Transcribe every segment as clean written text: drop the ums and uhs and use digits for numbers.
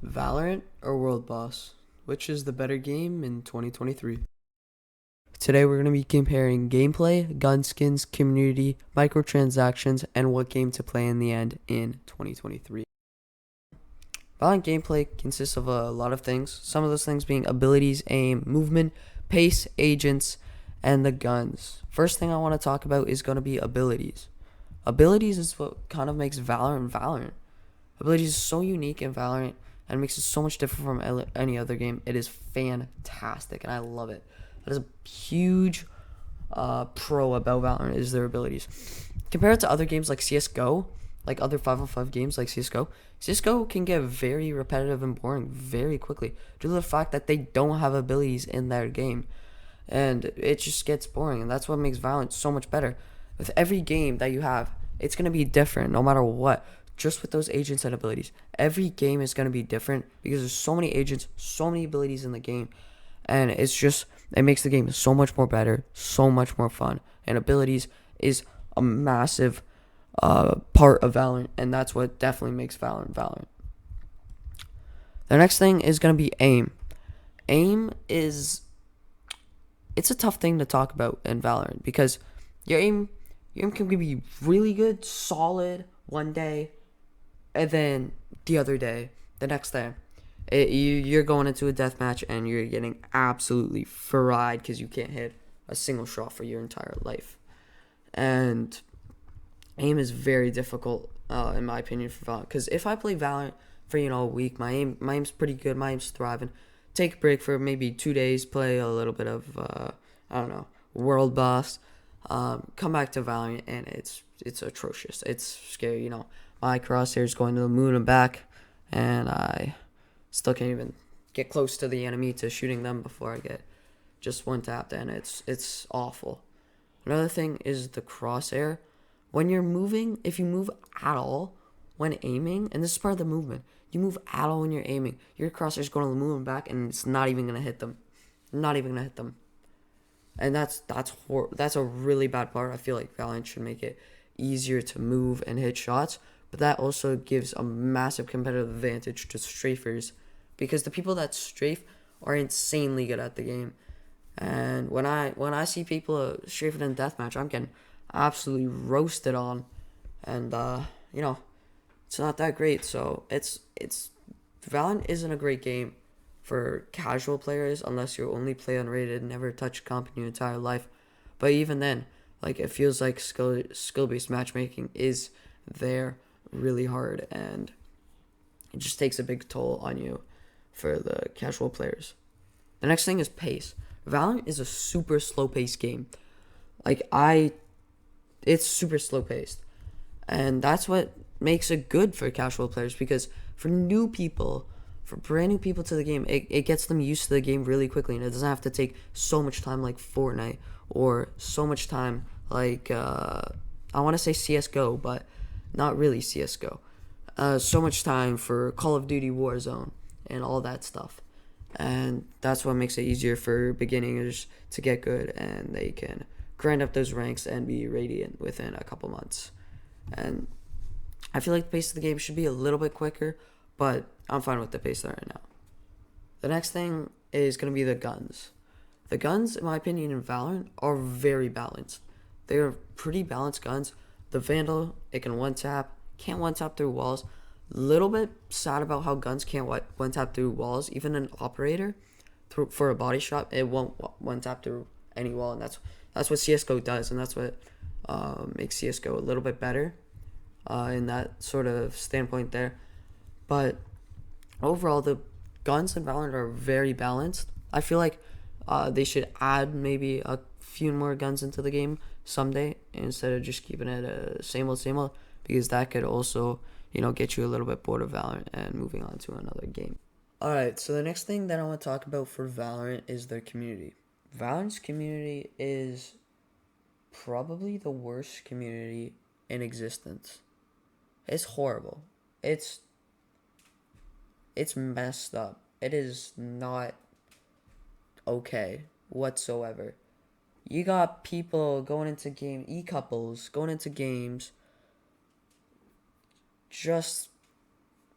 Valorant or World Boss? Which is the better game in 2023? Today we're going to be comparing gameplay, gun skins, community, microtransactions, and what game to play in the end in 2023. Valorant gameplay consists of a lot of things. Some of those things being abilities, aim, movement, pace, agents, and the guns. First thing I want to talk about is going to be abilities. Abilities is what kind of makes Valorant Valorant. Abilities is so unique in Valorant and makes it so much different from any other game. It is fantastic, and I love it. That is a huge pro about Valorant is their abilities. Compared to other games like CSGO, like other 5-on-5 games like CSGO, CSGO can get very repetitive and boring very quickly due to the fact that they don't have abilities in their game. And it just gets boring, and that's what makes Valorant so much better. With every game that you have, it's going to be different no matter what. Just with those agents and abilities, every game is going to be different because there's so many agents, so many abilities in the game, and it makes the game so much more better, so much more fun. And abilities is a massive part of Valorant, and that's what definitely makes Valorant Valorant. The next thing is going to be aim. Aim is it's a tough thing to talk about in Valorant because your aim can be really good, solid one day, and then the other day, the next day, you're going into a death match and you're getting absolutely fried because you can't hit a single shot for your entire life. And aim is very difficult, in my opinion, for Valorant. Because if I play Valorant for a week, my aim's pretty good. My aim's thriving. Take a break for maybe 2 days, play a little bit of I don't know, World Boss. Come back to Valorant and it's atrocious. It's scary. My crosshair's going to the moon and back, and I still can't even get close to the enemy to shooting them before I get just one tapped, and it's awful. Another thing is the crosshair. When you're moving, if you move at all when aiming, and this is part of the movement, you move at all when you're aiming, your crosshair's going to the moon and back, and it's not even gonna hit them. Not even gonna hit them. And that's a really bad part. I feel like Valorant should make it easier to move and hit shots, but that also gives a massive competitive advantage to strafers because the people that strafe are insanely good at the game. And when I see people strafing in deathmatch, I'm getting absolutely roasted on, and it's not that great. So it's Valorant isn't a great game for casual players unless you only play unrated, never touch comp in your entire life. But even then, like it feels like skill based matchmaking is there really hard, and it just takes a big toll on you for the casual players. The next thing is pace. Valorant is a super slow paced game. Like it's super slow paced, and that's what makes it good for casual players because for brand new people to the game, it gets them used to the game really quickly, and it doesn't have to take so much time like Fortnite or so much time like I want to say CS:GO, but not really CS:GO. So much time for Call of Duty Warzone and all that stuff, and that's what makes it easier for beginners to get good, and they can grind up those ranks and be radiant within a couple months. And I feel like the pace of the game should be a little bit quicker, but I'm fine with the pace right now. The next thing is going to be the guns. The guns, in my opinion, in Valorant are very balanced. They are pretty balanced guns. The Vandal, it can one tap, can't one tap through walls. Little bit sad about how guns can't one tap through walls. Even an operator, for a body shot, it won't one tap through any wall, and that's what CS:GO does, and that's what makes CS:GO a little bit better in that sort of standpoint there. But overall, the guns in Valorant are very balanced. I feel like they should add maybe a few more guns into the game someday instead of just keeping it same old, because that could also, get you a little bit bored of Valorant and moving on to another game. Alright, so the next thing that I want to talk about for Valorant is their community. Valorant's community is probably the worst community in existence. It's horrible. It's messed up. It is not okay whatsoever. You got people going into couples going into games just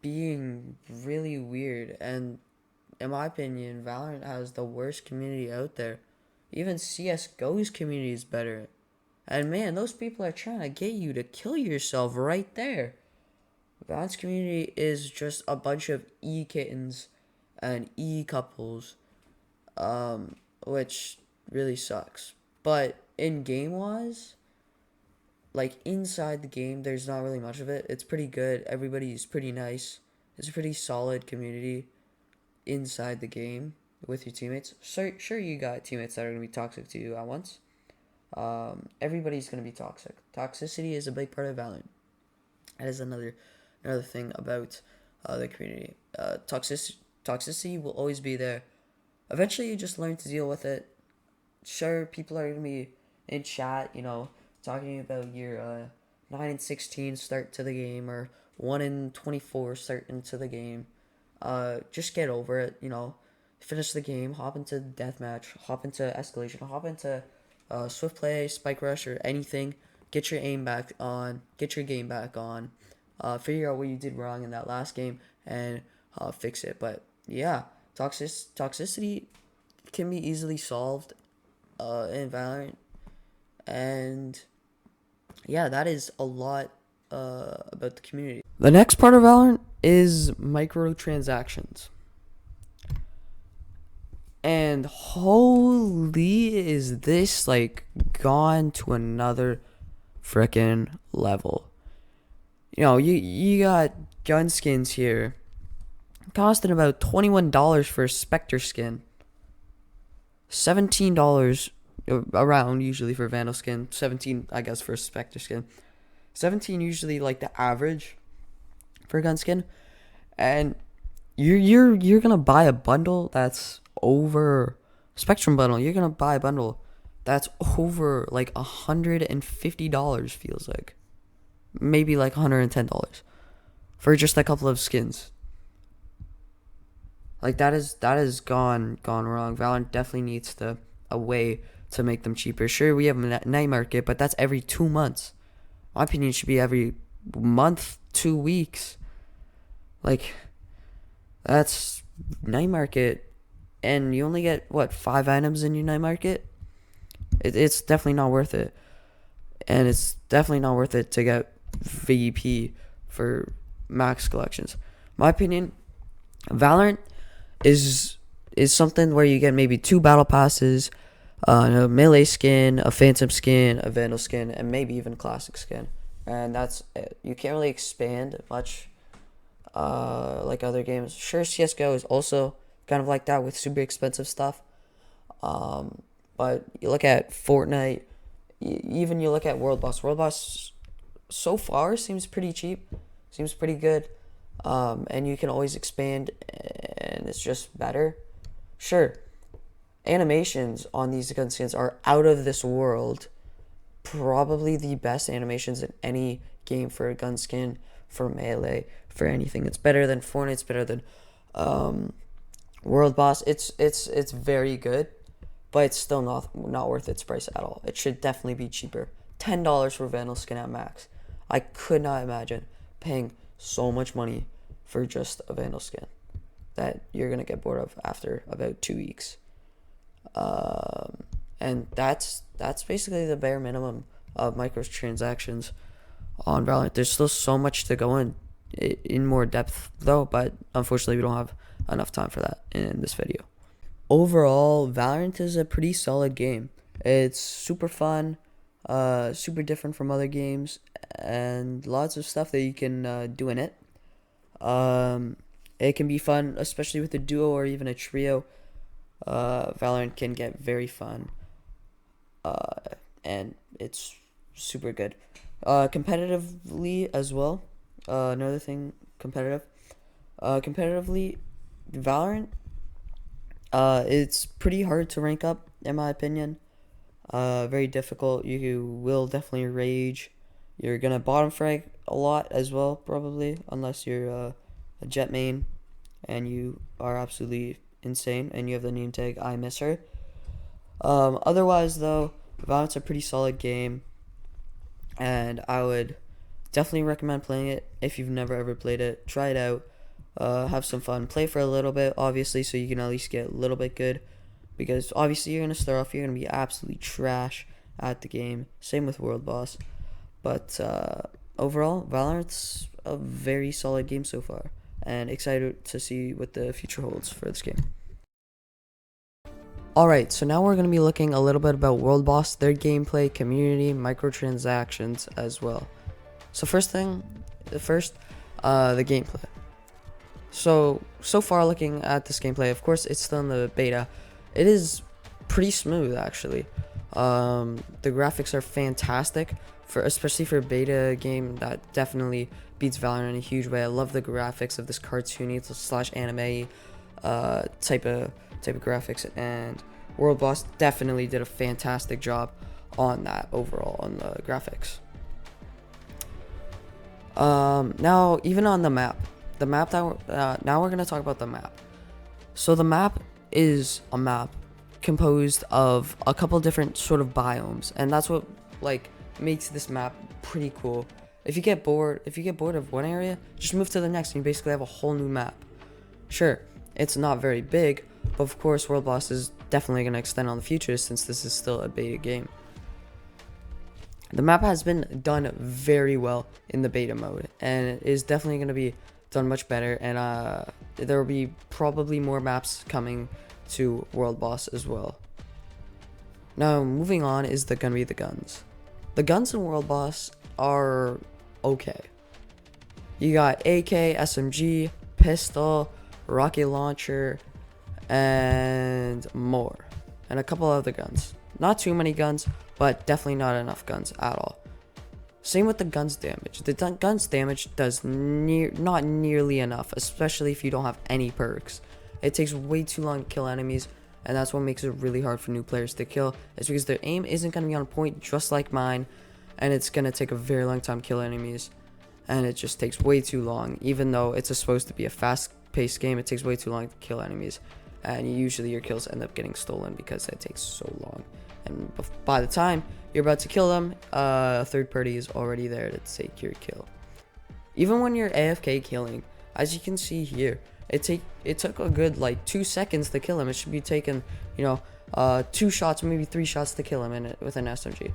being really weird. And in my opinion, Valorant has the worst community out there. Even CSGO's community is better. And man, those people are trying to get you to kill yourself right there. Valorant's community is just a bunch of E kittens and E couples, which really sucks. But in game wise, like inside the game, there's not really much of it. It's pretty good. Everybody's pretty nice. It's a pretty solid community inside the game with your teammates. Sure, you got teammates that are gonna be toxic to you at once. Everybody's gonna be toxic. Toxicity is a big part of Valorant. That is another thing about the community. Toxicity will always be there. Eventually, you just learn to deal with it. Sure, people are gonna be in chat, talking about your 9-16 start to the game or 1-24 start into the game. Just get over it. Finish the game, hop into deathmatch, hop into escalation, hop into swift play, spike rush, or anything. Get your aim back on. Get your game back on. Figure out what you did wrong in that last game and fix it. But yeah, toxicity can be easily solved in Valorant, and yeah, that is a lot about the community. The next part of Valorant is microtransactions. And holy, is this like gone to another freaking level. You got gun skins here costing about $21 for a Spectre skin. $17 around usually for a Vandal skin. 17 I guess for a Spectre skin. 17 usually like the average for a gun skin. And you're gonna buy a bundle that's over Spectrum bundle. You're gonna buy a bundle that's over like $150, feels like. Maybe like $110 for just a couple of skins. Like that is gone wrong. Valorant definitely needs a way to make them cheaper. Sure, we have a night market, but that's every 2 months. My opinion, it should be every month, 2 weeks. Like, that's night market, and you only get 5 items in your night market. It's definitely not worth it, and it's definitely not worth it to get VEP for max collections. My opinion, Valorant is something where you get maybe 2 battle passes, a melee skin, a phantom skin, a vandal skin, and maybe even classic skin, and that's it. You can't really expand much like other games. Sure, CSGO is also kind of like that with super expensive stuff, but you look at Fortnite, even you look at World Boss. World Boss so far seems pretty cheap, seems pretty good, and you can always expand, and it's just better. Sure, animations on these gun skins are out of this world. Probably the best animations in any game for a gun skin, for melee, for anything. It's better than Fortnite. It's better than World Boss. It's very good, but it's still not worth its price at all. It should definitely be cheaper. $10 for Vandal skin at max. I could not imagine paying so much money for just a Vandal skin that you're gonna get bored of after about 2 weeks. And that's basically the bare minimum of microtransactions on Valorant. There's still so much to go in more depth though, but unfortunately we don't have enough time for that in this video. Overall, Valorant is a pretty solid game. It's super fun, super different from other games, and lots of stuff that you can do in it. It can be fun, especially with a duo or even a trio. Valorant can get very fun, and it's super good. Competitively as well. Another thing, competitively, Valorant, it's pretty hard to rank up, in my opinion. Very difficult. You will definitely rage. You're gonna bottom frag a lot as well, probably, unless you're a Jet main and you are absolutely insane and you have the name tag I miss her. Otherwise though, Valorant's a pretty solid game, and I would definitely recommend playing it if you've never ever played it. Try it out. have some fun, play for a little bit, obviously, so you can at least get a little bit good. Because obviously you're gonna start off, you're gonna be absolutely trash at the game. Same with World Boss, but overall, Valorant's a very solid game so far, and excited to see what the future holds for this game. Alright, so now we're going to be looking a little bit about World Boss, their gameplay, community, microtransactions as well. So the gameplay. So far looking at this gameplay, of course it's still in the beta. It is pretty smooth actually. The graphics are fantastic, especially for a beta game that definitely beats Valorant in a huge way. I love the graphics of this cartoony / anime type of graphics, and World Boss definitely did a fantastic job on that overall on the graphics. Now even on the map that now we're gonna talk about the map. So the map is a map composed of a couple different sort of biomes, and that's what like makes this map pretty cool. If you get bored of one area, just move to the next and you basically have a whole new map. Sure, it's not very big, but of course World Boss is definitely going to extend on the future since this is still a beta game. The map has been done very well in the beta mode, and it is definitely going to be done much better, and there will be probably more maps coming to World Boss as well. Now moving on is going to be the guns. The guns in World Boss are okay. You got AK, SMG, pistol, rocket launcher, and more, and a couple other guns. Not too many guns, but definitely not enough guns at all. Same with the guns damage. The guns damage does not nearly enough, especially if you don't have any perks. It takes way too long to kill enemies, and that's what makes it really hard for new players to kill. It's because their aim isn't going to be on point, just like mine, and it's going to take a very long time to kill enemies, and it just takes way too long. Even though it's supposed to be a fast-paced game, it takes way too long to kill enemies, and usually your kills end up getting stolen because it takes so long. And by the time you're about to kill them, a third party is already there to take your kill. Even when you're AFK killing, as you can see here, it took a good like 2 seconds to kill him. It should be taking 2 shots, maybe 3 shots to kill him with an SMG.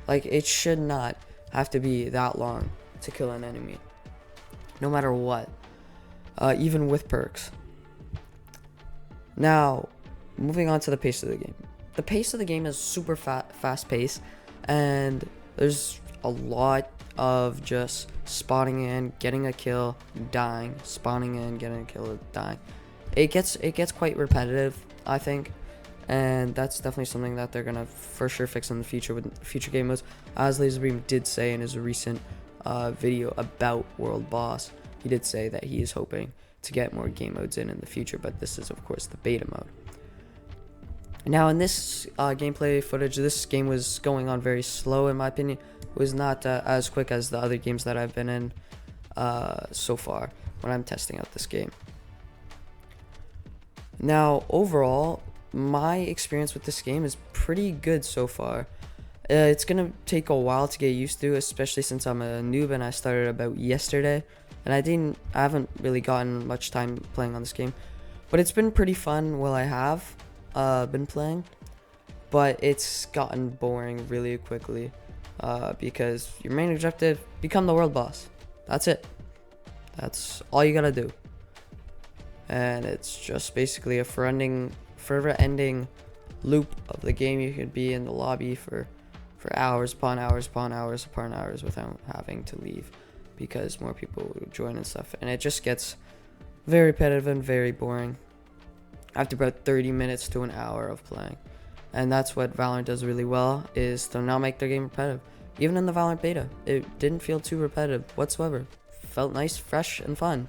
Like, it should not have to be that long to kill an enemy, no matter what, even with perks. Now, moving on to the pace of the game. The pace of the game is super fast paced, and there's a lot of just spawning in, getting a kill, dying, spawning in, getting a kill, dying. It gets quite repetitive, I think, and that's definitely something that they're gonna for sure fix in the future with future game modes. As Laserbeam did say in his recent video about World Boss, he did say that he is hoping to get more game modes in the future, but this is of course the beta mode. Now in this gameplay footage, this game was going on very slow in my opinion. It was not as quick as the other games that I've been in so far when I'm testing out this game. Now overall, my experience with this game is pretty good so far. It's gonna take a while to get used to, especially since I'm a noob and I started about yesterday, and I haven't really gotten much time playing on this game, but it's been pretty fun while I have been playing. But it's gotten boring really quickly because your main objective, become the world boss. That's it. That's all you gotta do, and it's just basically a forever ending loop of the game. You could be in the lobby for hours upon hours upon hours upon hours without having to leave, because more people join and stuff, and it just gets very repetitive and very boring after about 30 minutes to an hour of playing. And that's what Valorant does really well, is to not make their game repetitive. Even in the Valorant beta, it didn't feel too repetitive whatsoever. Felt nice, fresh, and fun.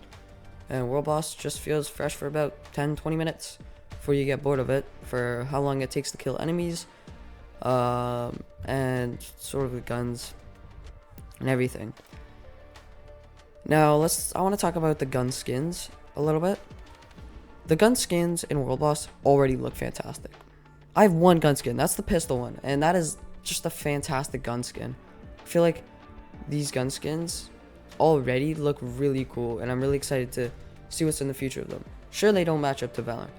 And World Boss just feels fresh for about 10-20 minutes before you get bored of it, for how long it takes to kill enemies, and sort of the guns and everything. Now I want to talk about the gun skins a little bit. The gun skins in World Boss already look fantastic. I have one gun skin, that's the pistol one, and that is just a fantastic gun skin. I feel like these gun skins already look really cool, and I'm really excited to see what's in the future of them. Sure, they don't match up to Valorant,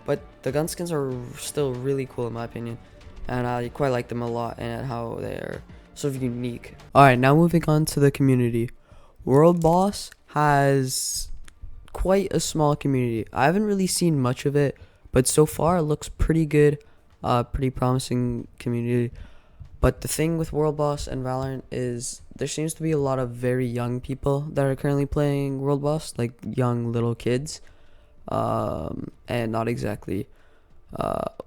but the gun skins are still really cool in my opinion, and I quite like them a lot and how they're sort of unique. Alright, now moving on to the community. World Boss has quite a small community. I haven't really seen much of it, but so far it looks pretty good, pretty promising community. But the thing with World Boss and Valorant is there seems to be a lot of very young people that are currently playing World Boss, like young little kids, and not exactly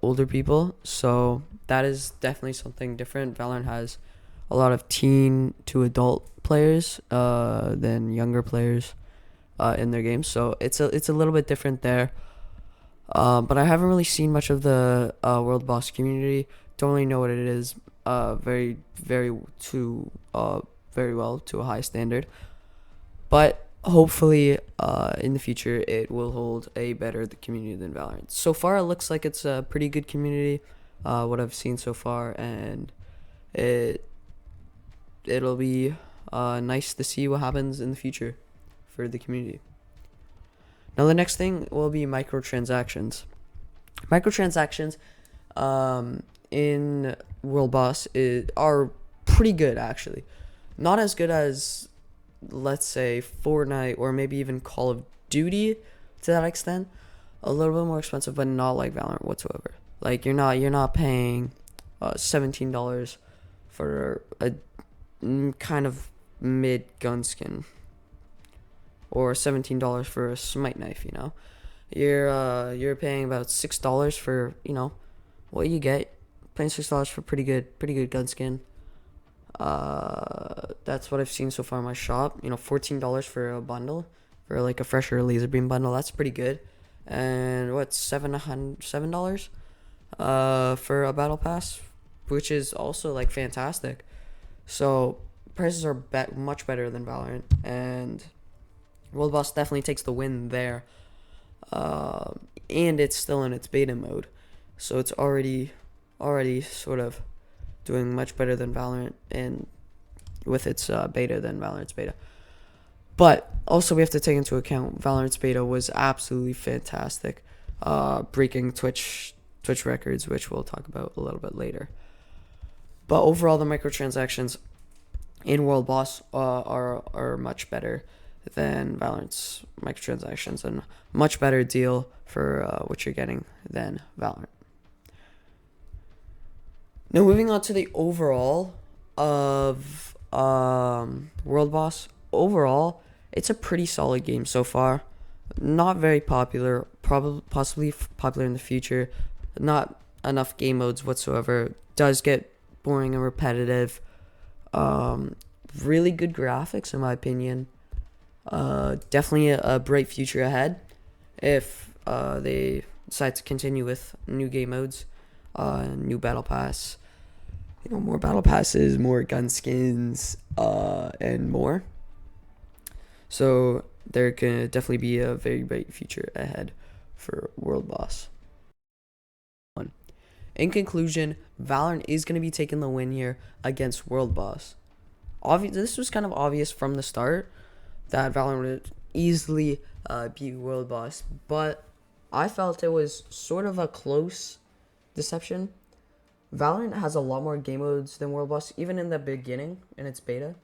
older people. So that is definitely something different. Valorant has a lot of teen to adult players than younger players in their games, so it's a little bit different there. But I haven't really seen much of the World Boss community. Don't really know what it is. Very very well to a high standard. But hopefully, in the future, it will hold a better community than Valorant. So far, it looks like it's a pretty good community. What I've seen so far, and it'll be nice to see what happens in the future for the community. Now, the next thing will be microtransactions. Microtransactions in World Boss are pretty good, actually. Not as good as, let's say, Fortnite or maybe even Call of Duty to that extent. A little bit more expensive, but not like Valorant whatsoever. Like you're not paying $17 for a kind of mid gun skin, or $17 for a smite knife. You're paying about $6 for what you get. Paying $6 for pretty good gun skin. That's what I've seen so far in my shop. $14 for a bundle, for like a fresher laser beam bundle. That's pretty good. And what, $7 for a battle pass, which is also like fantastic. So prices are much better than Valorant, and World Boss definitely takes the win there. And it's still in its beta mode, so it's already sort of doing much better than Valorant, and with its beta than Valorant's beta. But also we have to take into account Valorant's beta was absolutely fantastic, breaking Twitch records, which we'll talk about a little bit later. But overall, the microtransactions in World Boss are much better than Valorant's microtransactions, and much better deal for what you're getting than Valorant. Now, moving on to the overall of World Boss. Overall, it's a pretty solid game so far. Not very popular, possibly popular in the future. Not enough game modes whatsoever. Does get boring and repetitive. Really good graphics in my opinion. Definitely a bright future ahead if they decide to continue with new game modes, new battle pass, more battle passes, more gun skins, and more. So there can definitely be a very bright future ahead for World Boss. In conclusion, Valorant is going to be taking the win here against World Boss. This was kind of obvious from the start that Valorant would easily beat World Boss, but I felt it was sort of a close deception. Valorant has a lot more game modes than World Boss, even in the beginning, in its beta.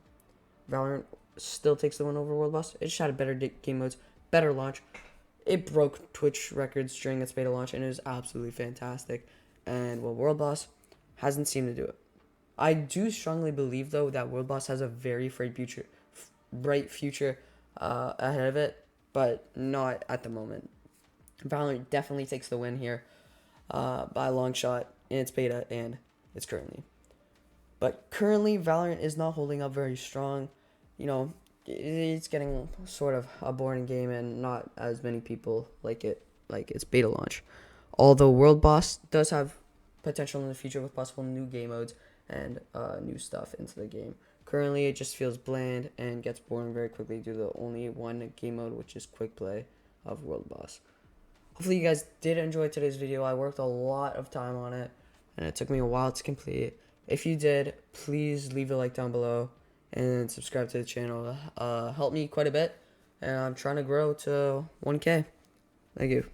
Valorant still takes the win over World Boss. It just had better game modes, better launch. It broke Twitch records during its beta launch, and it was absolutely fantastic. And World Boss hasn't seemed to do it. I do strongly believe, though, that World Boss has a very bright future ahead of it, but not at the moment. Valorant definitely takes the win here by a long shot in its beta and its currently. But currently, Valorant is not holding up very strong. It's getting sort of a boring game, and not as many people like its beta launch. Although World Boss does have potential in the future with possible new game modes and new stuff into the game. Currently, it just feels bland and gets boring very quickly due to the only one game mode, which is quick play of World Boss. Hopefully you guys did enjoy today's video. I worked a lot of time on it, and it took me a while to complete. If you did, please leave a like down below and subscribe to the channel. Help me quite a bit. and I'm trying to grow to 1K. Thank you.